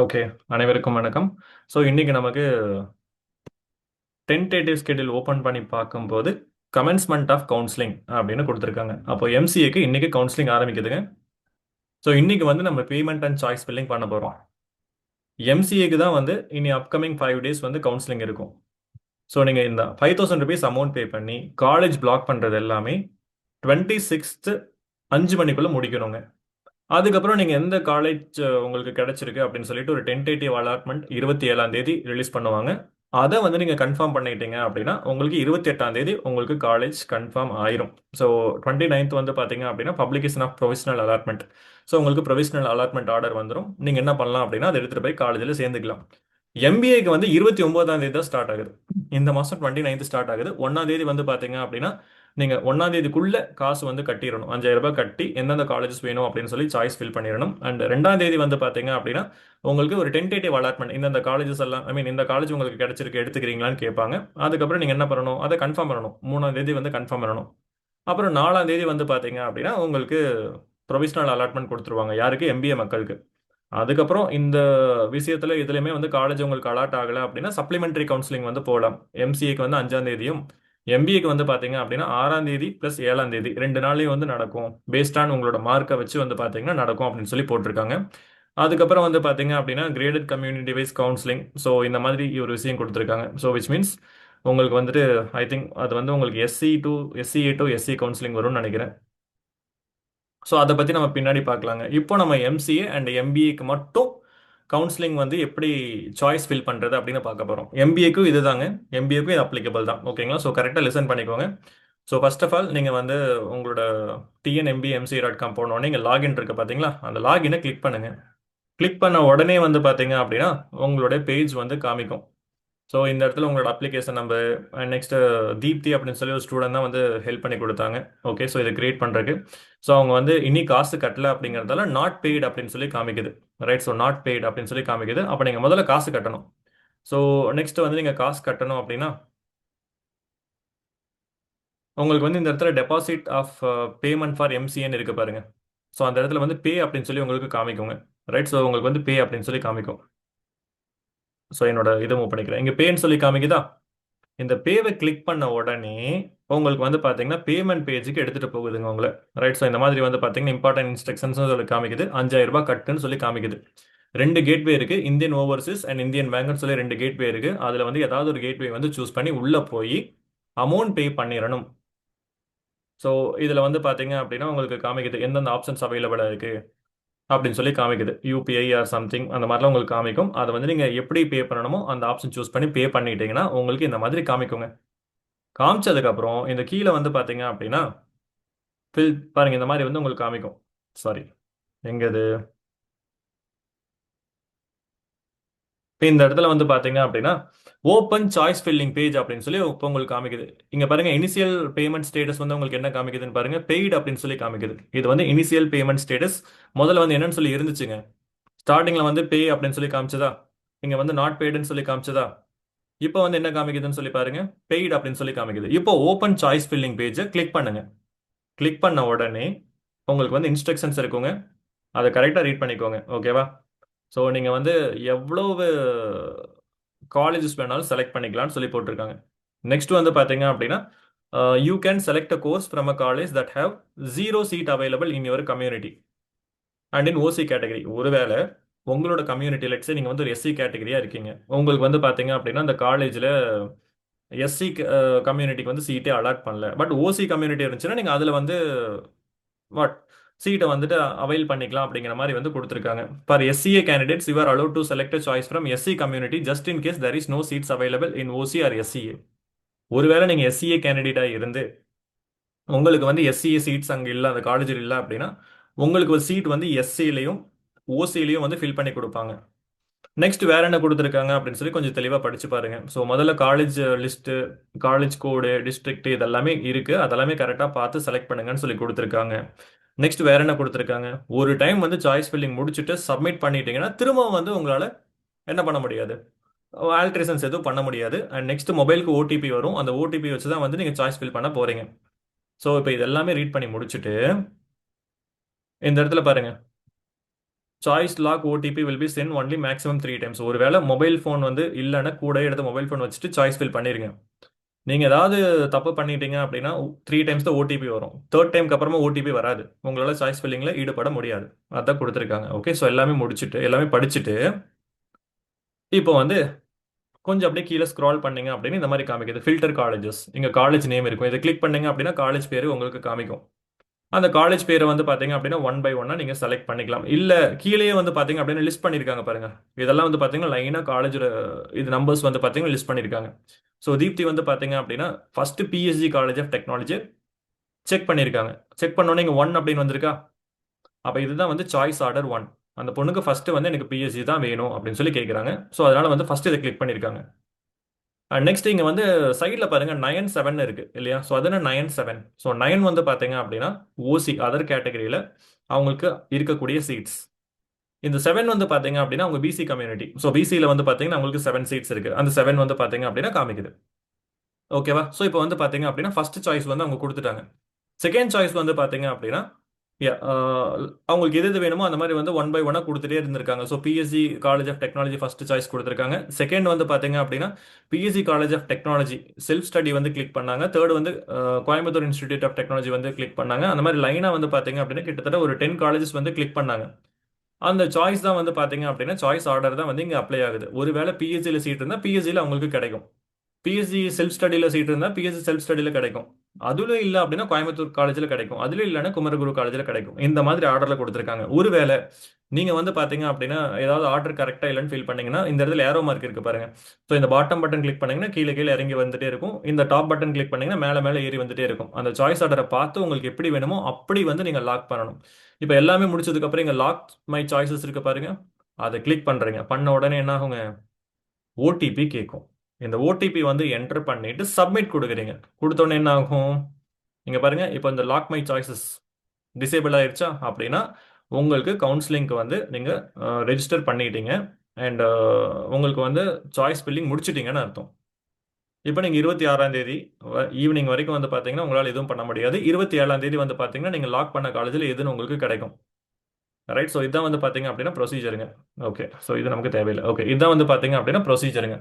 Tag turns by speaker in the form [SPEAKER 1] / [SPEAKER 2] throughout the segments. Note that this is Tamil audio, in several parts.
[SPEAKER 1] ஓகே. அனைவருக்கும் வணக்கம். ஸோ இன்னைக்கு நமக்கு டென்டேட்டிவ் ஸ்கெடியூல் ஓப்பன் பண்ணி பார்க்கும்போது கமென்ஸ்மெண்ட் ஆஃப் கவுன்சிலிங் அப்படின்னு கொடுத்துருக்காங்க. அப்போ எம்சிஏக்கு இன்னைக்கு கவுன்சிலிங் ஆரம்பிக்குதுங்க. ஸோ இன்னைக்கு வந்து நம்ம பேமெண்ட் அண்ட் சாய்ஸ் ஃபில்லிங் பண்ண போகிறோம். எம்சிஏக்கு தான் வந்து இனி அப்கமிங் 5 days வந்து கவுன்சிலிங் இருக்கும். ஸோ நீங்கள் இந்த ₹5,000 அமௌண்ட் பே பண்ணி காலேஜ் பிளாக் பண்ணுறது எல்லாமே 26th 5 மணிக்குள்ளே முடிக்கணுங்க. அதுக்கப்புறம் நீங்கள் எந்த காலேஜ் உங்களுக்கு கிடைச்சிருக்கு அப்படின்னு சொல்லிட்டு ஒரு டென்டேட்டிவ் அலாட்மெண்ட் 27ஆம் தேதி ரிலீஸ் பண்ணுவாங்க. அதை வந்து நீங்கள் கன்ஃபார்ம் பண்ணிட்டீங்க அப்படின்னா உங்களுக்கு 28ஆம் தேதி உங்களுக்கு காலேஜ் கன்ஃபார்ம் ஆயிரும். ஸோ 29th வந்து பார்த்தீங்க அப்படின்னா publication of provisional allotment. So உங்களுக்கு ப்ரொவிஷனல் அலாட்மெண்ட் ஆர்டர் வந்துடும். நீங்கள் என்ன பண்ணலாம் அப்படின்னா அதை எடுத்துகிட்டு போய் காலேஜில் சேர்ந்துக்கலாம். எம்பிஏக்கு வந்து 29ஆம் தேதி தான் ஸ்டார்ட் ஆகுது. இந்த மாதம் 29th ஸ்டார்ட் ஆகுது. 1ஆம் தேதி வந்து பார்த்தீங்க அப்படின்னா நீங்கள் 1ஆம் தேதிக்குள்ள காசு வந்து கட்டிடணும். ₹5,000 கட்டி எந்தெந்த காலேஜஸ் வேணும் அப்படின்னு சொல்லி சாய்ஸ் ஃபில் பண்ணிடணும். அண்ட் 2ஆம் தேதி வந்து பார்த்தீங்க அப்படின்னா உங்களுக்கு ஒரு டென்டேட்டிவ் அலாட்மெண்ட் இந்த காலேஜஸ் எல்லாம் இந்த காலேஜ் உங்களுக்கு கிடைச்சிருக்கு எடுத்துக்கிறீங்களான்னு கேட்பாங்க. அதுக்கப்புறம் நீங்கள் என்ன பண்ணணும், அதை கன்ஃபார்ம் பண்ணணும். 3ஆம் தேதி வந்து கன்ஃபார்ம் பண்ணணும். அப்புறம் 4ஆம் தேதி வந்து பார்த்தீங்க அப்படின்னா உங்களுக்கு ப்ரொவிஷனல் அலாட்மெண்ட் கொடுத்துருவாங்க. யாருக்கு? எம்பிஏ மக்களுக்கு. அதுக்கப்புறம் இந்த விஷயத்துல இதுலயுமே வந்து காலேஜ் உங்களுக்கு அலாட் ஆகலை அப்படின்னா சப்ளிமெண்டரி கவுன்சிலிங் வந்து போகலாம். எம்சிஏக்கு வந்து 5ஆம் தேதியும் எம்பிஏக்கு வந்து பார்த்தீங்க அப்படின்னா 6ஆம் தேதி ப்ளஸ் 7ஆம் தேதி 2 நாளையும் வந்து நடக்கும். பேஸ்ட் ஆன் உங்களோட மார்க்கை வச்சு வந்து பார்த்தீங்கன்னா நடக்கும் அப்படின்னு சொல்லி போட்டிருக்காங்க. அதுக்கப்புறம் வந்து பார்த்தீங்க அப்படின்னா graded community wise counselling. So இந்த மாதிரி ஒரு விஷயம் கொடுத்துருக்காங்க. ஸோ விச் மீன்ஸ் உங்களுக்கு வந்துட்டு ஐ திங்க் அது வந்து உங்களுக்கு எஸ்சி கவுன்சிலிங் வரும்னு நினைக்கிறேன். ஸோ அதை பற்றி நம்ம பின்னாடி பார்க்கலாங்க. இப்போ நம்ம எம்சிஏ அண்ட் எம்பிஏக்கு மட்டும் கவுன்சிலிங் வந்து எப்படி சாய்ஸ் ஃபில் பண்ணுறது அப்படின்னு பார்க்க போகிறோம். எம்பிஏக்கும் இதுதாங்க. எம்பிஏக்கும் இது அப்ளிகபிள் தான். ஓகேங்களா? ஸோ கரெக்டாக லிசன் பண்ணிக்கோங்க. ஸோ ஃபர்ஸ்ட் ஆஃப் ஆல் நீங்கள் வந்து உங்களோட tnmbmca.com போனோடனே நீங்கள் லாகின் இருக்கு பார்த்தீங்களா, அந்த லாகினை கிளிக் பண்ணுங்கள். கிளிக் பண்ண உடனே வந்து பார்த்தீங்க அப்படின்னா உங்களுடைய பேஜ் வந்து காமிக்கும். ஸோ இந்த இடத்துல உங்களோட அப்ளிகேஷன் நம்பர் நெக்ஸ்ட் தீப்தி அப்படின்னு சொல்லி ஒரு ஸ்டூடெண்ட் தான் வந்து ஹெல்ப் பண்ணி கொடுத்தாங்க. ஓகே, ஸோ இதை கிரியேட் பண்ணுறதுக்கு. ஸோ அவங்க வந்து இனி காசு கட்டல அப்படிங்கிறதால நாட் பெய்டு அப்படின்னு சொல்லி காமிக்குது. ரைட், ஸோ நாட் பெய்டு அப்படின்னு சொல்லி காமிக்குது. அப்போ நீங்கள் முதல்ல காசு கட்டணும். ஸோ நெக்ஸ்ட் வந்து நீங்கள் காசு கட்டணும் அப்படின்னா உங்களுக்கு வந்து இந்த இடத்துல deposit of payment for MCN இருக்கு பாருங்க. ஸோ அந்த இடத்துல வந்து பே அப்படின்னு சொல்லி உங்களுக்கு காமிக்குங்க. ரைட், ஸோ உங்களுக்கு வந்து பே அப்படின்னு சொல்லி காமிக்கும். ஸோ என்னோட இதை மூவ் பண்ணிக்கிறேன். இங்கே பேன்னு சொல்லி காமிக்குதா? இந்த பேவை கிளிக் பண்ண உடனே உங்களுக்கு வந்து பார்த்தீங்கன்னா பேமெண்ட் பேஜுக்கு எடுத்துகிட்டு போகுதுங்க உங்களை. ரைட், ஸோ இந்த மாதிரி வந்து பார்த்தீங்கன்னா இம்பார்ட்டன்ட் இன்ஸ்ட்ரக்ஷன்ஸ் சொல்லி காமிக்குது. ₹5,000 கட்டுன்னு சொல்லி காமிக்குது. 2 கேட்வே இருக்குது. இந்தியன் ஓவர்சீஸ் அண்ட் இந்தியன் பேங்க்னு சொல்லி 2 கேட்வே இருக்குது. அதில் வந்து ஏதாவது ஒரு கேட்வே வந்து சூஸ் பண்ணி உள்ளே போய் அமௌண்ட் பே பண்ணிடணும். ஸோ இதில் வந்து பார்த்தீங்க அப்படின்னா உங்களுக்கு காமிக்குது எந்தெந்த ஆப்ஷன்ஸ் அவைலபிளாக இருக்குது அப்படின்னு சொல்லி காமிக்குது. யூபிஐ ஆர் சம்திங் அந்த மாதிரிலாம் உங்களுக்கு காமிக்கும். அதை வந்து நீங்கள் எப்படி பே பண்ணணுமோ அந்த ஆப்ஷன் சூஸ் பண்ணி பே பண்ணிட்டீங்கன்னா உங்களுக்கு இந்த மாதிரி காமிக்குங்க. காமிச்சதுக்கப்புறம் இந்த கீழே வந்து பார்த்தீங்க அப்படின்னா ஃபில் பாருங்க, இந்த மாதிரி வந்து உங்களுக்கு காமிக்கும். சாரி, எங்க இது? இப்போ இந்த இடத்துல வந்து பார்த்தீங்க அப்படின்னா ஓப்பன் சாய்ஸ் ஃபில்லிங் பேஜ் அப்படின்னு சொல்லி இப்போ உங்களுக்கு காமிக்குது. இங்க பாருங்க, இனிஷியல் பேமெண்ட் ஸ்டேட்டஸ் வந்து உங்களுக்கு என்ன காமிக்குதுன்னு பாருங்க, பெய்டு அப்படின்னு சொல்லி காமிக்குது. இது வந்து இனிஷியல் பேமெண்ட் ஸ்டேட்டஸ். முதல்ல வந்து என்னன்னு சொல்லி இருந்துச்சுங்க, ஸ்டார்டிங்ல வந்து பே அப்படின்னு சொல்லி காமிச்சதா, இங்க வந்து நாட் பெய்டுன்னு சொல்லி காமிச்சதா. இப்போ வந்து என்ன காமிக்குதுன்னு சொல்லி பாருங்க, பெய்டு அப்படின்னு சொல்லி காமிக்குது. இப்போ ஓப்பன் சாய்ஸ் ஃபில்லிங் பேஜை கிளிக் பண்ணுங்க. கிளிக் பண்ண உடனே உங்களுக்கு வந்து இன்ஸ்ட்ரக்ஷன்ஸ் இருக்குங்க. அதை கரெக்டாக ரீட் பண்ணிக்கோங்க. ஓகேவா? ஸோ நீங்கள் வந்து எவ்வளவு காலேஜஸ் வேணாலும் செலக்ட் பண்ணிக்கலாம்னு சொல்லி போட்டிருக்காங்க. நெக்ஸ்ட் வந்து பார்த்தீங்க அப்படின்னா you can select a course from a college that have 0 seat available in your community and in OC category. ஒருவேளை உங்களோட கம்யூனிட்டி லெட்ஸே நீங்கள் வந்து ஒரு எஸ்சி கேட்டகரியாக இருக்கீங்க, உங்களுக்கு வந்து பார்த்தீங்க அப்படின்னா அந்த காலேஜில் எஸ்சி கம்யூனிட்டிக்கு வந்து சீட்டே அலாட் பண்ணல, பட் ஓசி கம்யூனிட்டி இருந்துச்சுன்னா நீங்கள் அதில் வந்து வாட் சீட்டை வந்துட்டு அவைல் பண்ணிக்கலாம் அப்படிங்கிற மாதிரி வந்து கொடுத்துருக்காங்க. For SCA candidates you are allot to select choice from SC community just in case there is no seats available in OC or SCA. ஒருவேளை நீங்கள் எஸ்சிஏ கேண்டிடேட்டாக இருந்து உங்களுக்கு வந்து எஸ்சிஏ சீட்ஸ் அங்கே இல்லை, அந்த காலேஜில் இல்லை அப்படின்னா உங்களுக்கு ஒரு சீட் வந்து எஸ்சிலையும் ஓசிலையும் வந்து ஃபில் பண்ணி கொடுப்பாங்க. நெக்ஸ்ட் வேற என்ன கொடுத்துருக்காங்க அப்படின்னு சொல்லி கொஞ்சம் தெளிவாக படிச்சு பாருங்க. ஸோ முதல்ல காலேஜ் லிஸ்ட்டு, காலேஜ் கோடு, டிஸ்ட்ரிக்ட் இதெல்லாமே இருக்கு. அதெல்லாமே கரெக்டாக பார்த்து செலக்ட் பண்ணுங்கன்னு சொல்லி கொடுத்துருக்காங்க. நெக்ஸ்ட் வேற என்ன கொடுத்துருக்காங்க, ஒரு டைம் வந்து சாய்ஸ் ஃபில்லிங் முடிச்சுட்டு சப்மிட் பண்ணிட்டீங்கன்னா திரும்ப வந்து உங்களால் என்ன பண்ண முடியாது, ஆல்ட்ரேஷன்ஸ் எதுவும் பண்ண முடியாது. அண்ட் நெக்ஸ்ட் மொபைலுக்கு ஓடிபி வரும். அந்த ஓடிபி வச்சு தான் வந்து நீங்கள் சாய்ஸ் ஃபில் பண்ண போறீங்க. ஸோ இப்போ இது எல்லாமே ரீட் பண்ணி முடிச்சுட்டு இந்த இடத்துல பாருங்க, choice lock OTP will be sent only maximum 3 times. ஒருவேளை மொபைல் ஃபோன் வந்து இல்லைன்னா கூட எடுத்து மொபைல் ஃபோன் வச்சுட்டு சாய்ஸ் ஃபில் பண்ணிருங்க. நீங்க ஏதாவது தப்பு பண்ணிட்டீங்க அப்படின்னா 3 டைம்ஸ் தான் ஓடிபி வரும். தேர்ட் டைம்க்கு அப்புறமா ஓடிபி வராது. உங்களால சாய்ஸ் ஃபில்லிங்ல ஈடுபட முடியாது. அதான் கொடுத்துருக்காங்க. ஓகே, ஸோ எல்லாமே முடிச்சுட்டு எல்லாமே படிச்சுட்டு இப்போ வந்து கொஞ்சம் அப்படியே கீழே ஸ்க்ரால் பண்ணீங்க அப்படின்னு இந்த மாதிரி காமிக்குது ஃபில்டர் காலேஜஸ். இங்க காலேஜ் நேம் இருக்கும். இதை கிளிக் பண்ணீங்க அப்படின்னா காலேஜ் பேர் உங்களுக்கு காமிக்கும். அந்த காலேஜ் பேரை வந்து பாத்தீங்க அப்படின்னா ஒன் பை ஒன்னா நீங்க செலக்ட் பண்ணிக்கலாம். இல்ல கீழேயே வந்து பாத்தீங்க அப்படின்னா லிஸ்ட் பண்ணிருக்காங்க பாருங்க. இதெல்லாம் வந்து பாத்தீங்கன்னா லைனா காலேஜோட இது நம்பர்ஸ் வந்து பாத்தீங்கன்னா லிஸ்ட் பண்ணிருக்காங்க. ஸோ தீப்தி வந்து பாத்தீங்க அப்படின்னா first PSG College of Technology check பண்ணிருக்காங்க. செக் பண்ணோன்னே இங்க ஒன் அப்படின்னு வந்திருக்கா. அப்ப இதுதான் வந்து சாய்ஸ் ஆர்டர் ஒன். அந்த பொண்ணுக்கு ஃபர்ஸ்ட் வந்து எனக்கு பிஎஸ்ஜி தான் வேணும் அப்படின்னு சொல்லி கேட்குறாங்க. ஸோ அதனால வந்து ஃபர்ஸ்ட் இதை கிளிக் பண்ணிருக்காங்க. நெக்ஸ்ட் இங்க வந்து சைடில் பாருங்க 9-7 இருக்கு இல்லையா. ஸோ அது 9-7. ஸோ 9 வந்து பாத்தீங்க அப்படின்னா ஓசி அதர் கேட்டகரியில அவங்களுக்கு இருக்கக்கூடிய சீட்ஸ். இந்த 7 வந்து பாத்தீங்க அப்படின்னா அவங்க பிசி கம்யூனிட்டி. ஸோ பிசியில் வந்து பாத்தீங்கன்னா அவங்களுக்கு 7 சீட்ஸ் இருக்கு. அந்த 7 வந்து பாத்தீங்க அப்படின்னா காமிக்குது. ஓகேவா. ஸோ இப்போ வந்து பாத்தீங்க அப்படின்னா ஃபர்ஸ்ட் சாய்ஸ் வந்து அவங்க கொடுத்துட்டாங்க. செகண்ட் சாய்ஸ் வந்து பாத்தீங்க அப்படின்னா yeah, அவங்களுக்கு எது எது வேணுமோ அந்த மாதிரி வந்து ஒன் பை ஒன்னா கொடுத்துட்டே இருந்திருக்காங்க. So PSC College of Technology first choice கொடுத்துருக்காங்க. செகண்ட் வந்து பாத்தீங்க அப்படின்னா PSC College of Technology self study வந்து கிளிக் பண்ணாங்க. தேர்ட் வந்து கோயம்புத்தூர் இன்ஸ்டிடியூட் ஆஃப் டெக்னாலஜி வந்து கிளிக் பண்ணாங்க. அந்த மாதிரி லைனா வந்து பாத்தீங்க அப்படின்னா கிட்டத்தட்ட ஒரு 10 காலேஜஸ் வந்து கிளிக் பண்ணாங்க. அந்த சாய்ஸ் தான் வந்து பாத்தீங்க அப்படின்னா சாய்ஸ் ஆர்டர் தான் வந்து இங்க அப்ளை ஆகுது. ஒருவேளை பிஎஸ்சியில் சீட் இருந்தால் பிஎஸ்சியில் அவங்களுக்கு கிடைக்கும். பிஎஸ்சி செல்ஃப் ஸ்டடியில் சீட் இருந்தால் பிஎஸ்சி செல்ஃப் ஸ்டடியில் கிடைக்கும். அதுல இல்லை அப்படின்னா கோயம்புத்தூர் காலேஜில் கிடைக்கும். அதுல இல்லைன்னா குமரகுரு காலேஜில் கிடைக்கும். இந்த மாதிரி ஆர்டரில் கொடுத்துருக்காங்க. ஒருவேளை நீங்க வந்து பாத்தீங்க அப்படின்னா ஏதாவது ஆர்டர் கரெக்டா இல்லைன்னு ஃபீல் பண்ணீங்கன்னா இந்த இடத்துல ஏரோ மார்க் இருக்கு பாருங்க. ஸோ இந்த பாட்டம் பட்டன் கிளிக் பண்ணீங்கன்னா கீழே கீழே இறங்கி வந்துட்டே இருக்கும். இந்த டாப் பட்டன் கிளிக் பண்ணீங்கன்னா மேலே மேலே ஏறி வந்துட்டே இருக்கும். அந்த சாய்ஸ் ஆர்டரை பார்த்து உங்களுக்கு எப்படி வேணுமோ அப்படி வந்து நீங்க லாக் பண்ணணும். இப்போ எல்லாமே முடிச்சதுக்கு அப்புறம் இங்க லாக் மை சாய்ஸஸ் இருக்கு பாருங்க. அதை கிளிக் பண்றீங்க. பண்ண உடனே என்ன ஆகுங்க, ஓடிபி கேட்கும். இந்த ஓடிபி வந்து என்டர் பண்ணிட்டு சப்மிட் கொடுக்குறீங்க. கொடுத்தோன்னே என்ன ஆகும், இங்க பாருங்க. இப்போ இந்த லாக் மை சாய்ஸஸ் டிசேபிள் ஆயிருச்சா அப்படின்னா உங்களுக்கு கவுன்சிலிங்க்கு வந்து நீங்க ரெஜிஸ்டர் பண்ணிட்டீங்க. அண்ட் உங்களுக்கு வந்து சாய்ஸ் ஃபில்லிங் முடிச்சிட்டீங்கன்னு அர்த்தம். இப்போ நீங்க 26ஆம் தேதி ஈவினிங் வரைக்கும் வந்து பாத்தீங்கன்னா உங்களால எதுவும் பண்ண முடியாது. 27ஆம் தேதி வந்து பாத்தீங்கன்னா நீங்க லாக் பண்ண காலேஜில் எதுன்னு உங்களுக்கு கிடைக்கும். ரைட். ஸோ இதான் வந்து பாத்தீங்க அப்படின்னா ப்ரொசீஜருங்க. ஓகே, ஸோ இது நமக்கு தேவையில்லை. ஓகே, இதான் வந்து பாத்தீங்க அப்படின்னா ப்ரொசீஜருங்க.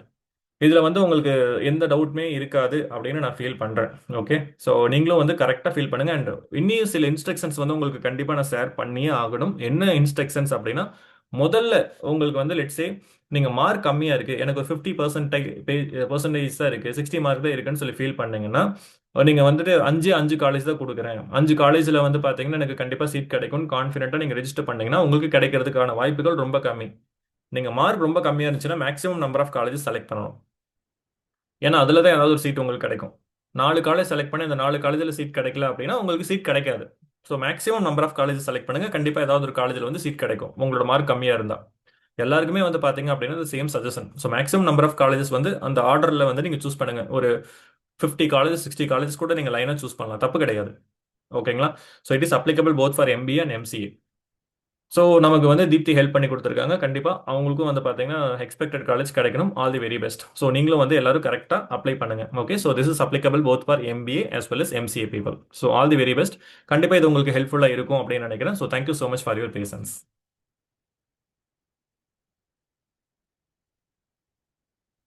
[SPEAKER 1] இதுல வந்து உங்களுக்கு எந்த டவுட்மே இருக்காது அப்படின்னு நான் ஃபீல் பண்றேன். ஓகே, ஸோ நீங்களும் வந்து கரெக்டாக ஃபீல் பண்ணுங்க. அண்ட் இன்னும் சில இன்ஸ்ட்ரக்ஷன்ஸ் வந்து உங்களுக்கு கண்டிப்பாக நான் ஷேர் பண்ணியே ஆகணும். என்ன இன்ஸ்ட்ரக்ஷன்ஸ் அப்படின்னா, முதல்ல உங்களுக்கு வந்து லெட்ஸே நீங்க மார்க் கம்மியா இருக்கு, எனக்கு ஒரு 50% தான் இருக்கு, 60 மார்க் தான் இருக்குன்னு சொல்லி ஃபீல் பண்ணீங்கன்னா நீங்க வந்துட்டு 5 காலேஜ் தான் கொடுக்குறேன், 5 காலேஜில் வந்து பாத்தீங்கன்னா எனக்கு கண்டிப்பா சீட் கிடைக்கும் கான்ஃபிடென்ட்டா நீங்க ரெஜிஸ்டர் பண்ணீங்கன்னா உங்களுக்கு கிடைக்கிறதுக்கான வாய்ப்புகள் ரொம்ப கம்மி. நீங்க மார்க் ரொம்ப கம்மியா இருந்துச்சுன்னா maximum number of colleges select பண்ணணும். ஏன்னா அதில் தான் ஏதாவது ஒரு சீட் உங்களுக்கு கிடைக்கும். 4 காலேஜ் செலக்ட் பண்ணி அந்த 4 காலேஜில் சீட் கிடைக்கல அப்படின்னா உங்களுக்கு சீட் கிடைக்காது. So maximum number of college select பண்ணுங்க. கண்டிப்பாக ஏதாவது ஒரு காலேஜில் வந்து சீட் கிடைக்கும் உங்களோட மார்க் கம்மியாக இருந்தால். எல்லாருக்குமே வந்து பார்த்தீங்க அப்படின்னா same suggestion. So maximum number of colleges வந்து அந்த ஆர்டரில் வந்து நீங்கள் சூஸ் பண்ணுங்க. ஒரு 50 காலேஜ் 60 காலேஜ் கூட நீங்கள் லைனாக சூஸ் பண்ணலாம், தப்பு கிடையாது. ஓகேங்களா. So it is applicable both for MBA and MCA. So நமக்கு வந்து தீப்தி ஹெல்ப் பண்ணி கொடுத்துருக்காங்க. கண்டிப்பாக அவங்களுக்கும் வந்து பார்த்தீங்கன்னா எக்ஸ்பெக்டட் காலேஜ் கிடைக்கணும். All the very best. So நீங்களும் வந்து எல்லாரும் கரெக்டாக அப்ளை பண்ணுங்க. Okay, so this is applicable both for MBA as well as MCA people. So all the very best. கண்டிப்பாக இது உங்களுக்கு ஹெல்ப்ஃபுல்லாக இருக்கும் அப்படின்னு நினைக்கிறேன். So thank you so much for your பேசன்ஸ்.